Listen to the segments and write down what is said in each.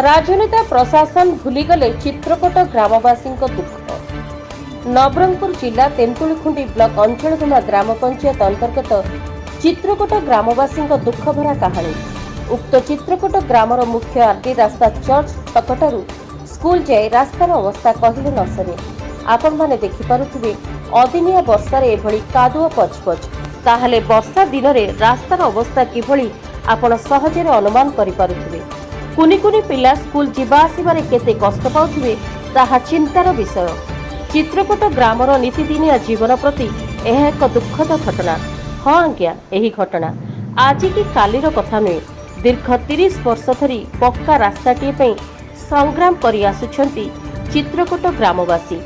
राजनेता प्रशासन भूलीगले चित्रकोट ग्रामवासी दुख। नवरंगपुर जिला तेंतुलखुंडी ब्लॉक अंचलगुमा ग्राम पंचायत अंतर्गत चित्रकोट ग्रामवासी दुखभरा कहानी। उक्त चित्रकोट ग्रामर मुख्य आरटी रास्ता चर्च छकठारू स्कूल जाए रास्तार अवस्था कहले न सरे। आपण माने देखि पारुथिबे अदिनिया वर्षार एभली कादुआ पचपच, ताहले वर्षा दिन रे रास्तार अवस्था किभली आपण सहजरे अनुमान करि पारुथिबे। कुनी कुनी पिला स्कूल जीवा आसिबारे केते कष्ट पाउथिबे ताहा चिंतार विषय। चित्रकोट ग्रामर नीतिदिनिया जीवन प्रति यह एक दुखद घटना। हाँ आज्ञा, यही घटना आज कि कालीर कथा नुहे। दीर्घ 30 वर्ष धरी पक्का रास्ताटी पे संग्राम करि आसुछंती चित्रकोट ग्रामवासी।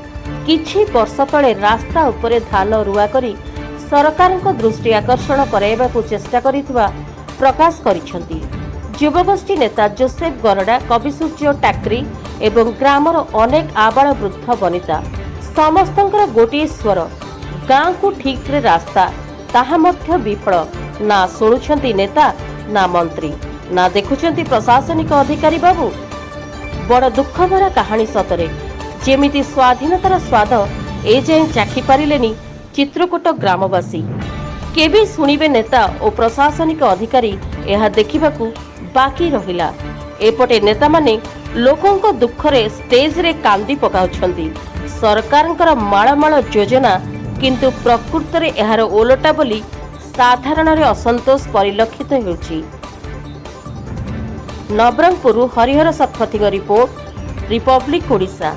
किछि वर्ष तले रास्ता उपरे धान रुआ करी सरकारक दृष्टि आकर्षण कराइबाकू चेष्टा करिथिबा प्रकाश करिसंती। युवगोष्ठी नेता जोसेफ गरडा, कविसूर्य टाक्री एवं ग्रामर अनेक आबाल वृद्ध वनिता समस्तंकर गोटे स्वर, गाँ को ठीक रे रास्ता ताहा मध्य विफल। ना शुणुछंती नेता ना मंत्री, ना देखुछंती प्रशासनिक अधिकारी बाबू। बड़ दुख भरा कहानी सतरे, जेमिति स्वाधीनतार स्वाद ए जाए चाखी पारिलेनी चित्रकोट ग्रामवासी। केबे सुनिबे नेता और प्रशासनिक अधिकारी यह देखिबाकू बाकी रहिला। एपटे नेता माने लोकंक दुखरे स्टेज रे कांदी पकाउछंती। सरकारंकर माळमाळ योजना किंतु प्रकृत रे एहार ओलटा बोली साधारण रे असंतोष परिलक्षित हेउछि। नवरंगपुर हरिहर शतपथीଙ୍କ रिपोर्ट, रिपब्लिक ओडिशा।